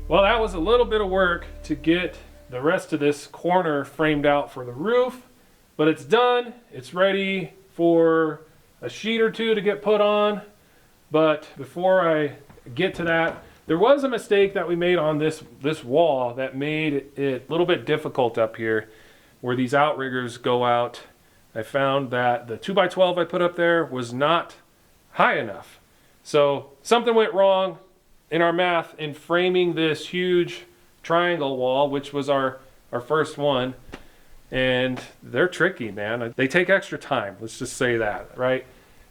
Well, that was a little bit of work to get the rest of this corner framed out for the roof, but it's done. It's ready for a sheet or two to get put on. But before I get to that, there was a mistake that we made on this wall that made it a little bit difficult up here where these outriggers go out. I found that the 2x12 I put up there was not high enough. So something went wrong in our math in framing this huge triangle wall, which was our first one. And they're tricky, man. They take extra time, let's just say that, right?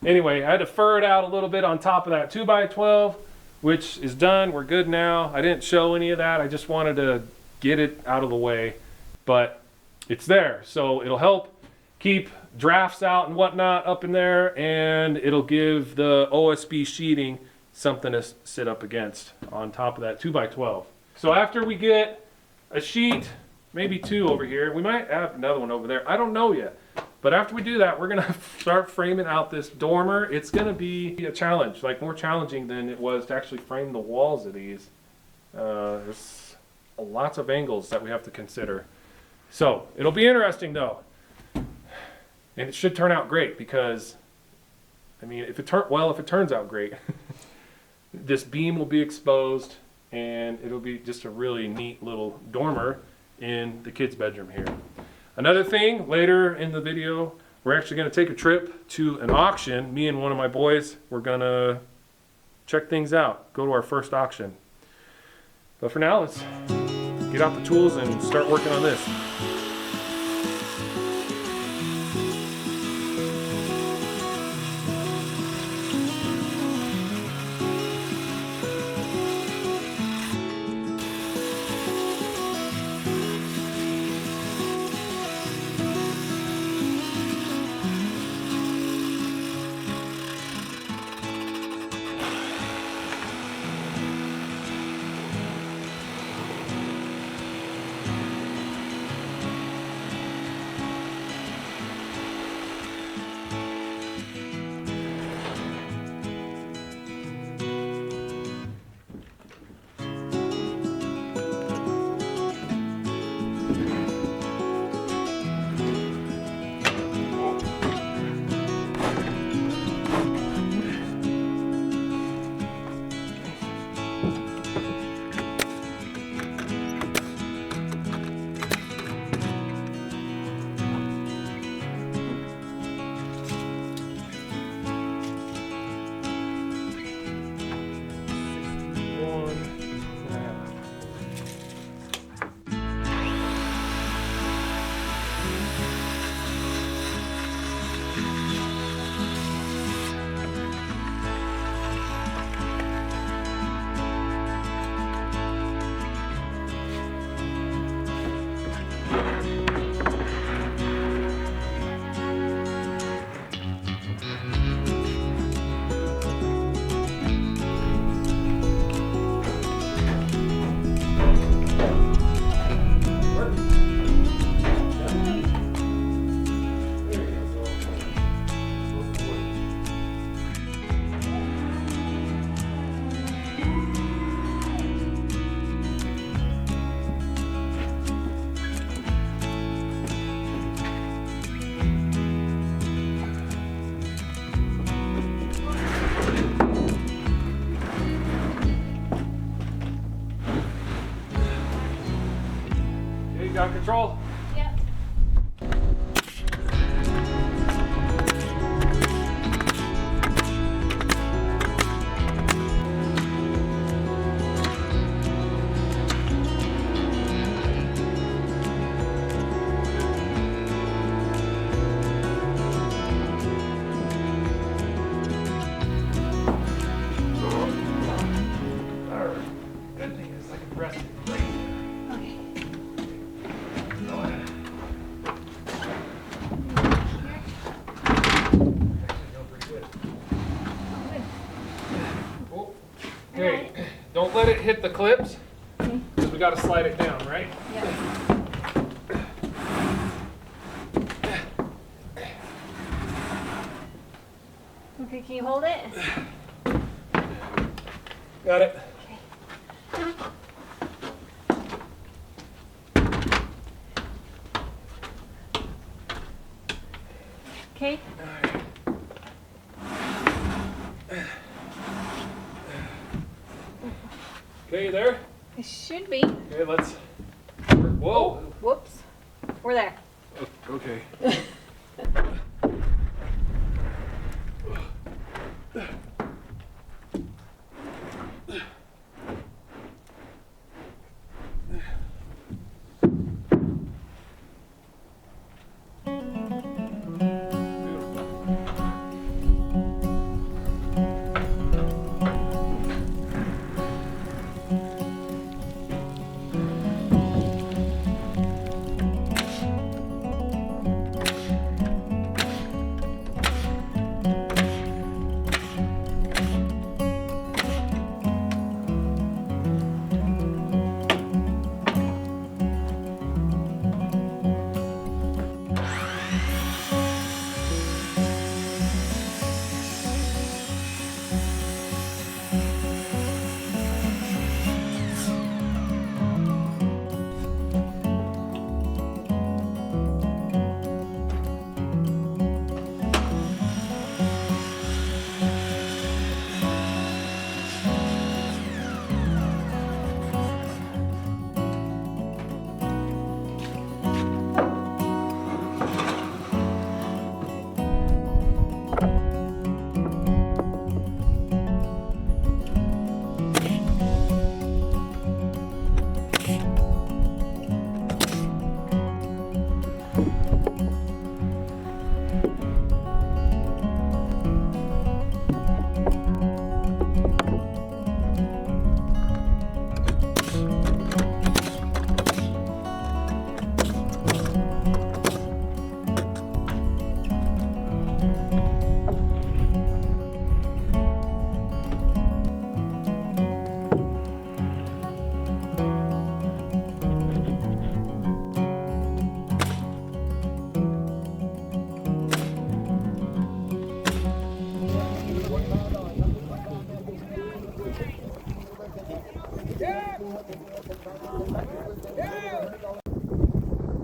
Anyway, I had to fur it out a little bit on top of that 2x12, which is done. We're good now. I didn't show any of that. I just wanted to get it out of the way, but it's there. So it'll help keep drafts out and whatnot up in there, and it'll give the OSB sheeting something to sit up against on top of that 2x12. So after we get a sheet, maybe two over here, we might have another one over there. I don't know yet. But after we do that, we're gonna start framing out this dormer. It's gonna be a challenge, like more challenging than it was to actually frame the walls of these. There's lots of angles that we have to consider. So it'll be interesting though. And it should turn out great because, I mean, if it turns out great, this beam will be exposed and it'll be just a really neat little dormer in the kids' bedroom here. Another thing, later in the video, we're actually going to take a trip to an auction. Me and one of my boys, we're going to check things out, go to our first auction. But for now, let's get out the tools and start working on this. Got control? Yep. Good thing is I can rest it right here. Okay. Okay, don't let it hit the clips because we got to slide it down, right? Yep. Okay, can you hold it? Got it. Okay. Okay. Okay, you there? It should be. Okay, let's. Whoa. Whoops. We're there. Okay.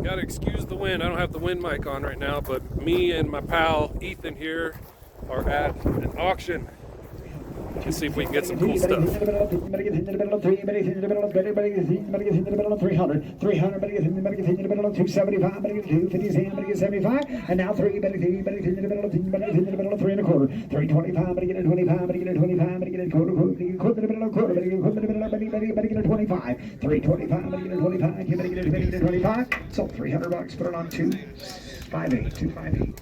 Gotta excuse the wind. I don't have the wind mic on right now, but me and my pal Ethan here are at an auction. Let's see if we can get some cool stuff. 375, and now 3 and a quarter, 325, but get a 25, but get a 25, but get a quarter, but get a 25, 325, but get a 25, but get a 25, so $300, put it on 258.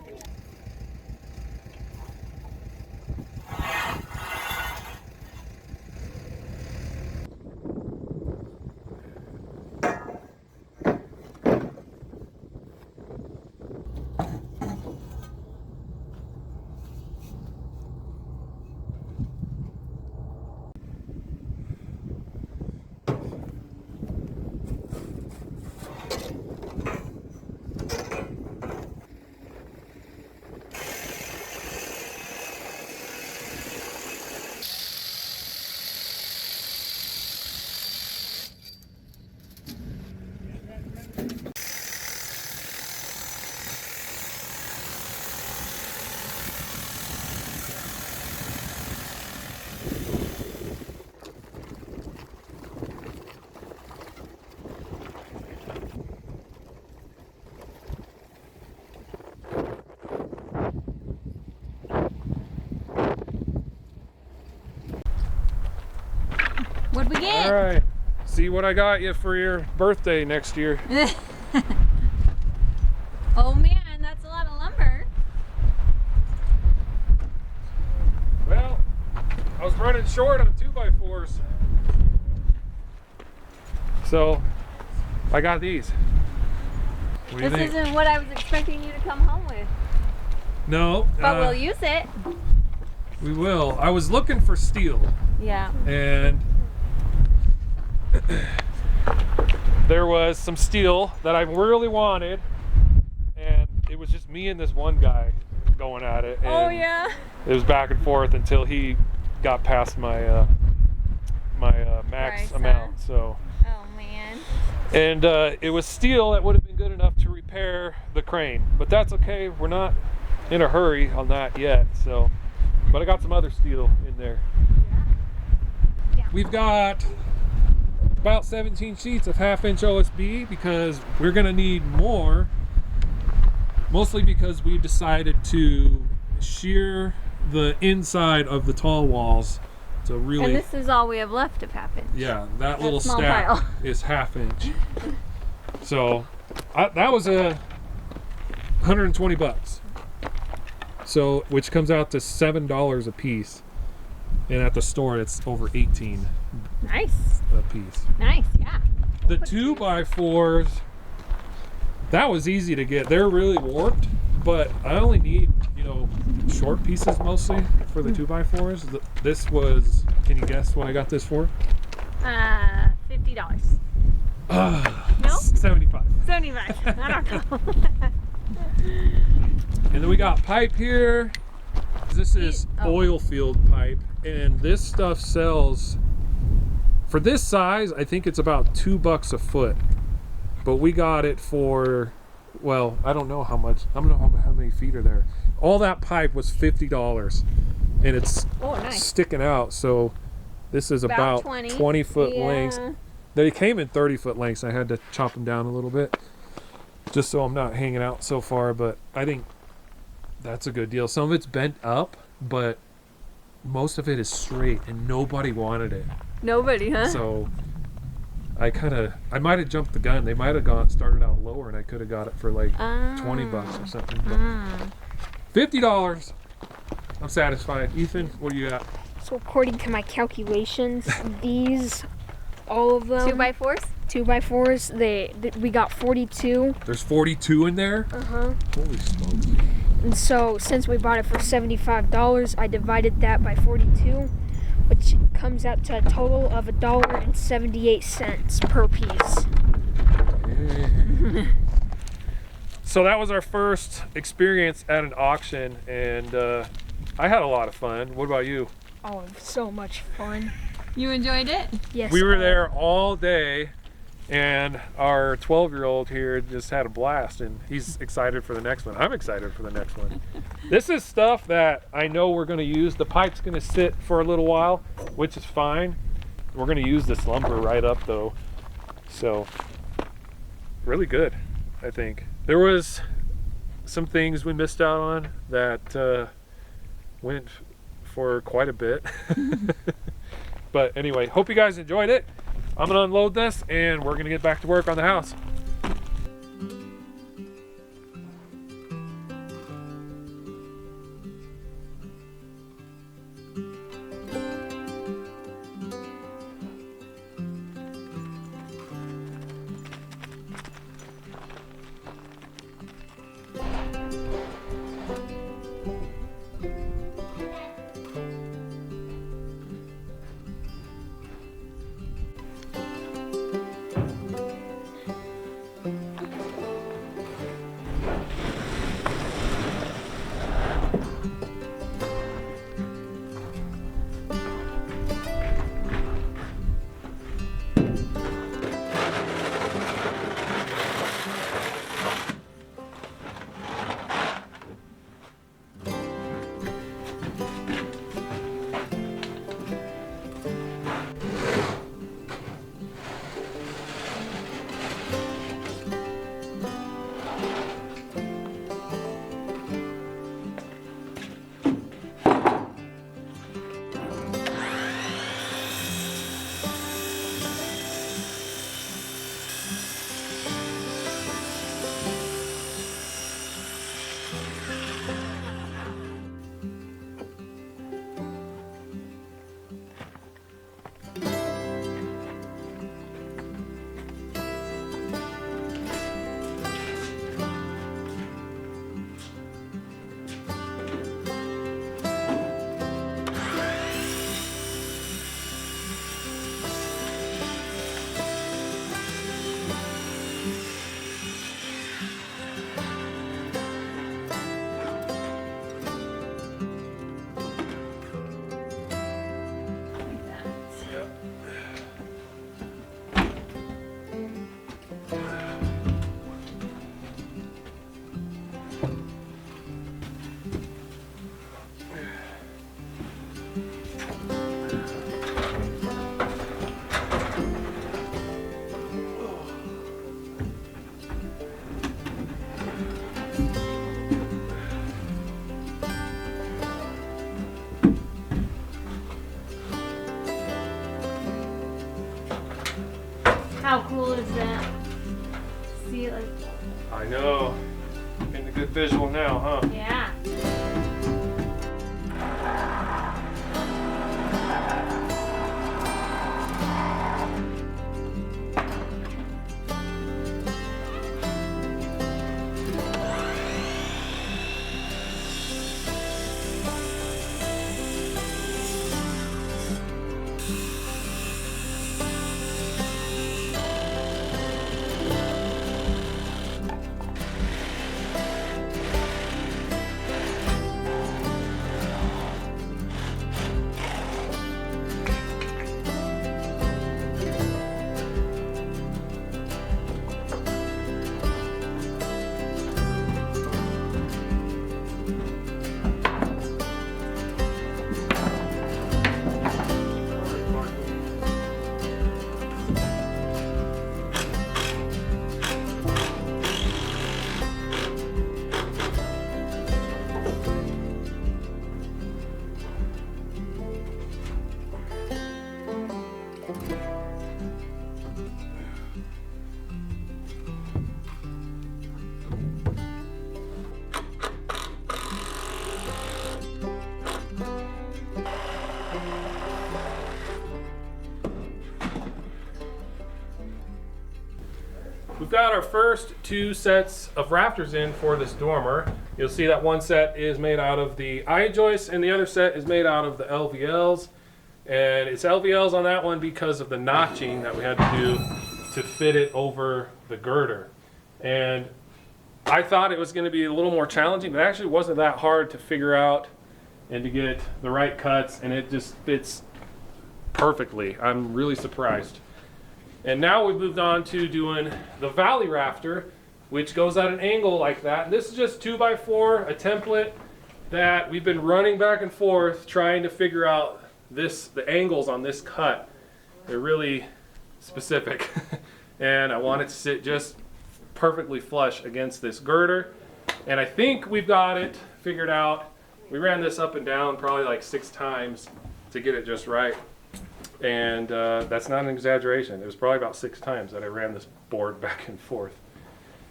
What'd we get? All right, see what I got you for your birthday next year. Oh man, that's a lot of lumber. Well, I was running short on 2x4s, so I got these. What do you This think? isn't what I was expecting you to come home with. No, But we'll use it. we will. I was looking for steel, Yeah. and there was some steel that I really wanted, and it was just me and this one guy going at it. And Oh yeah. it was back and forth until he got past my max Price, amount. So, Oh man. and it was steel that would have been good enough to repair the crane, but that's okay. We're not in a hurry on that yet. So, but I got some other steel in there. Yeah. We've got about 17 sheets of 1/2-inch OSB because we're gonna need more, mostly because we decided to shear the inside of the tall walls to really, And this is all we have left of 1/2 inch. yeah, that little small stack pile. is 1/2 inch. So that was $120, so which comes out to $7 a piece, and at the store it's over 18 Nice. a piece. Nice, yeah. The 2x4s, that was easy to get. They're really warped, but I only need, you know, short pieces mostly for the 2x4s. This was, can you guess what I got this for? $50. No? 75. 75. I don't know. And then we got pipe here. This is oil field pipe, and this stuff sells for this size. I think it's about $2 a foot, but we got it for, well, I don't know how much. I don't know how many feet are there. All that pipe was $50, and it's Nice. sticking out. So this is about 20 foot lengths. They came in 30-foot lengths. I had to chop them down a little bit just so I'm not hanging out so far, but I think that's a good deal. Some of it's bent up, but most of it is straight, and nobody wanted it. Nobody, huh? So I might have jumped the gun. They might have started out lower, and I could have got it for like $20 or something. But $50. I'm satisfied. Ethan, what do you got? So according to my calculations, these, all of them, 2x4s? 2x4s, we got 42. There's 42 in there? Uh-huh. Holy smokes. And so since we bought it for $75, I divided that by 42, which comes out to a total of $1.78 per piece. So that was our first experience at an auction, and I had a lot of fun. What about you? Oh, so much fun. You enjoyed it? Yes. We were there all day, and our 12-year-old here just had a blast, and he's excited for the next one. I'm excited for the next one. This is stuff that I know we're going to use. The pipe's going to sit for a little while, which is fine. We're going to use this lumber right up, though. So, really good, I think. There was some things we missed out on that went for quite a bit. But anyway, hope you guys enjoyed it. I'm gonna unload this and we're gonna get back to work on the house. is that? See it like, I know. Getting a good visual now, huh? yeah. We've got our first 2 sets of rafters in for this dormer. You'll see that one set is made out of the I-joists and the other set is made out of the LVLs. And it's LVLs on that one because of the notching that we had to do to fit it over the girder. And I thought it was going to be a little more challenging, but it actually wasn't that hard to figure out and to get the right cuts, and it just fits perfectly. I'm really surprised. And now we've moved on to doing the valley rafter, which goes at an angle like that. And this is just 2x4, a template that we've been running back and forth trying to figure out the angles on this cut. They're really specific. And I want it to sit just perfectly flush against this girder. And I think we've got it figured out. We ran this up and down probably like 6 times to get it just right. And that's not an exaggeration. It was probably about 6 times that I ran this board back and forth.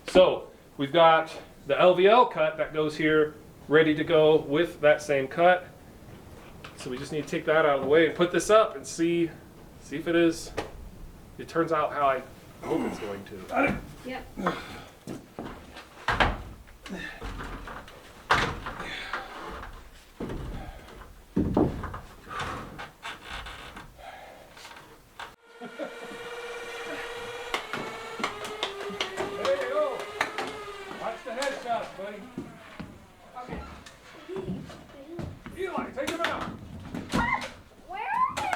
So we've got the LVL cut that goes here ready to go with that same cut. So we just need to take that out of the way and put this up and see if it turns out how I hope it's going to. Yep. There you go. Watch the headshots, buddy. Eli, take them out. Where are they?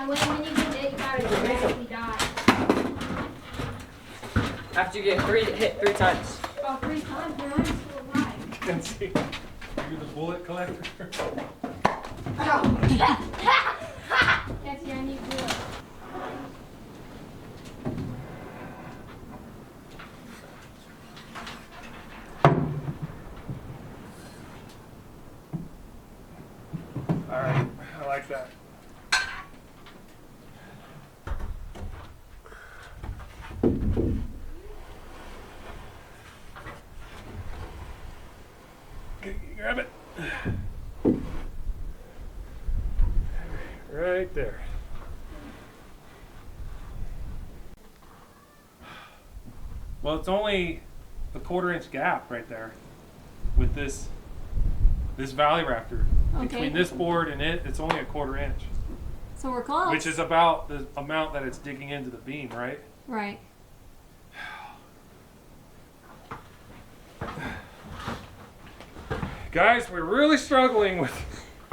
When you get it, you gotta actually die. After you get hit 3 times. Oh, 3 times, then I'm still alive. And see, you're the bullet collector. That's the I need to do it. All right, I like that. Okay, grab it. Right there. Well, it's only a 1/4-inch gap right there with this valley rafter. Okay. Between this board and it's only a 1/4 inch, So we're close. which is about the amount that it's digging into the beam, right? Right. Guys, we're really struggling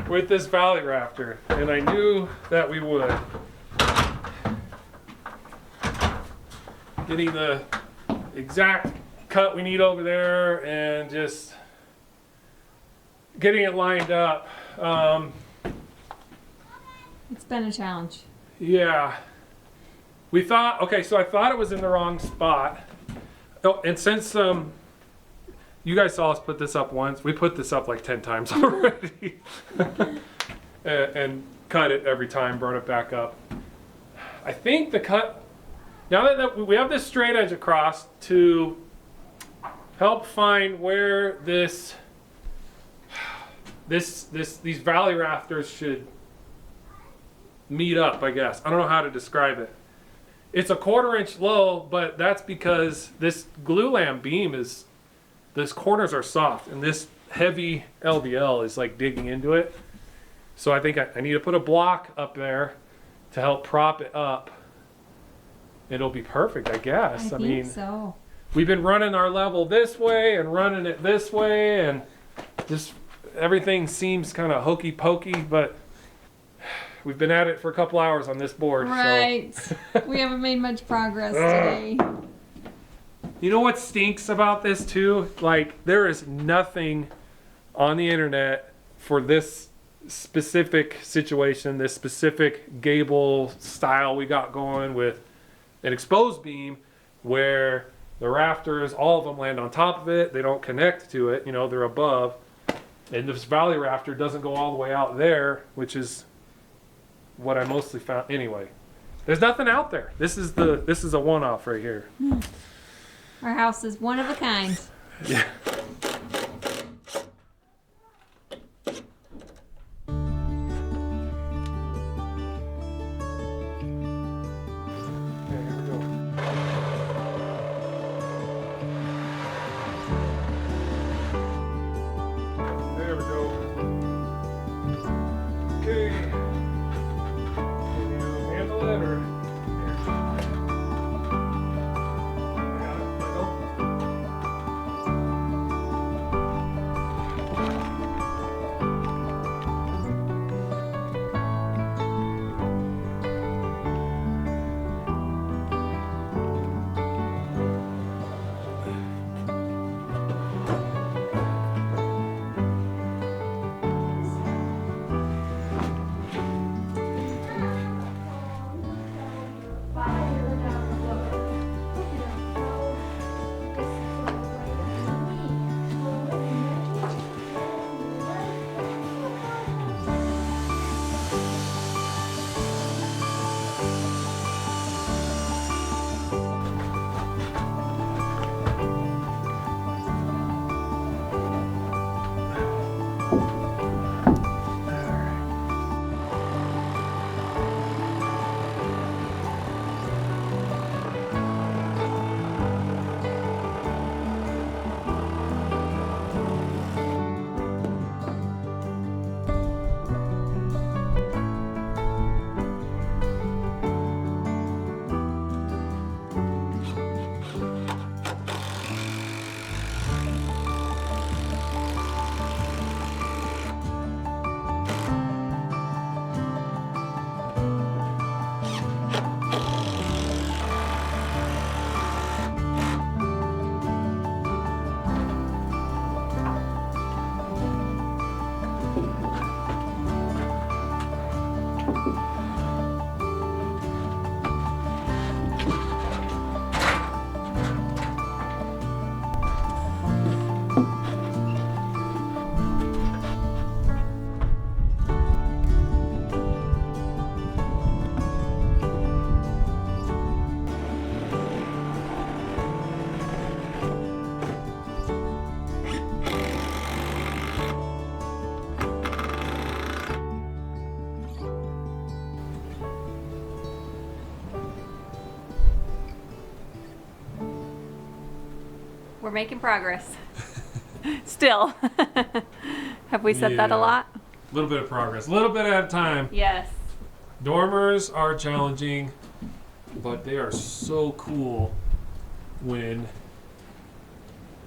with this valley rafter, and I knew that we would. Getting the exact cut we need over there and just getting it lined up. It's been a challenge. Yeah. We thought, okay, so I thought it was in the wrong spot. Oh, and since you guys saw us put this up once, we put this up like 10 times already. And cut it every time, brought it back up. I think the cut, now that we have this straight edge across to help find where these valley rafters should meet up, I guess. I don't know how to describe it. It's a 1/4 inch low, but that's because this glulam beam is, these corners are soft and this heavy LVL is like digging into it. So I think I need to put a block up there to help prop it up. It'll be perfect, I guess. I mean, think so. we've been running our level this way and running it this way, and just everything seems kind of hokey pokey, but we've been at it for a couple hours on this board. Right. So. We haven't made much progress today. You know what stinks about this too? Like, there is nothing on the internet for this specific situation, this specific gable style we got going with an exposed beam where the rafters, all of them land on top of it. They don't connect to it, you know, they're above. And this valley rafter doesn't go all the way out there, which is what I mostly found. Anyway, there's nothing out there. This is a one-off right here. Our house is one of a kind. Yeah. There we go. Okay. Can you handle it or? Yeah, there you We're making progress. Still. Have we said that a Yeah. lot? A little bit of progress, a little bit at a time. Yes. Dormers are challenging, but they are so cool when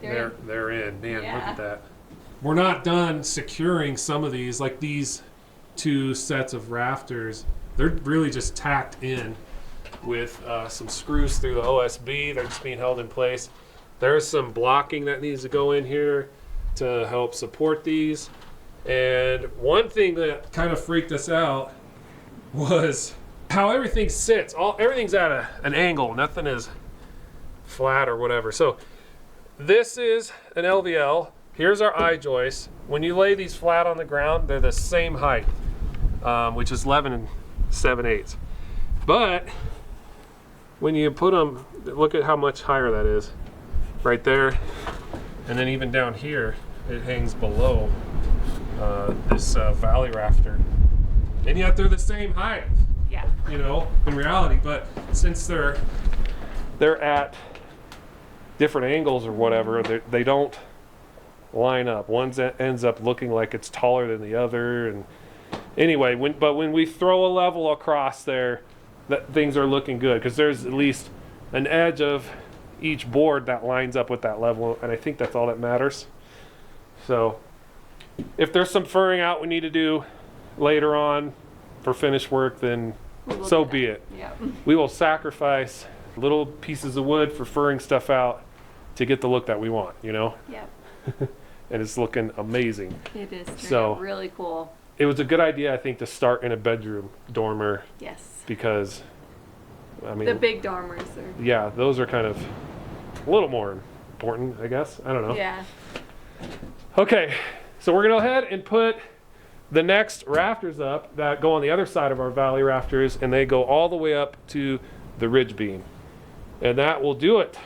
they're in. Man, look Yeah. at that. We're not done securing some of these, like these 2 sets of rafters. They're really just tacked in with some screws through the OSB. They're just being held in place. There's some blocking that needs to go in here to help support these. And one thing that kind of freaked us out was how everything sits. Everything's at an angle. Nothing is flat or whatever. So this is an LVL. Here's our I-joist. When you lay these flat on the ground, they're the same height. which is 11 7/8. But when you put them, look at how much higher that is, right there, and then even down here, it hangs below this valley rafter, and yet they're the same height. Yeah. You know, in reality, but since they're at different angles or whatever, they don't line up. One ends up looking like it's taller than the other, and anyway, when we throw a level across there, that things are looking good because there's at least an edge of each board that lines up with that level, and I think that's all that matters. So if there's some furring out we need to do later on for finished work, then so be it. Yeah. We will sacrifice little pieces of wood for furring stuff out to get the look that we want, you know? Yep. And it's looking amazing. It is So- really cool. It was a good idea, I think, to start in a bedroom dormer Yes. because, I mean, The big dormers are. yeah, those are kind of a little more important, I guess. I don't know. Yeah. Okay, so we're gonna go ahead and put the next rafters up that go on the other side of our valley rafters, and they go all the way up to the ridge beam. And that will do it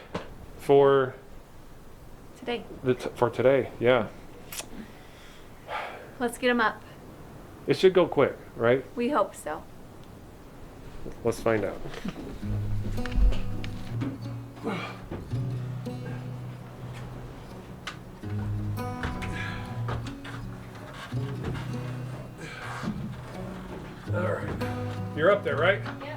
for Today. for today. Yeah, Let's get them up. it should go quick, right? We hope so. Let's find out. All right, you're up there, right? Yep.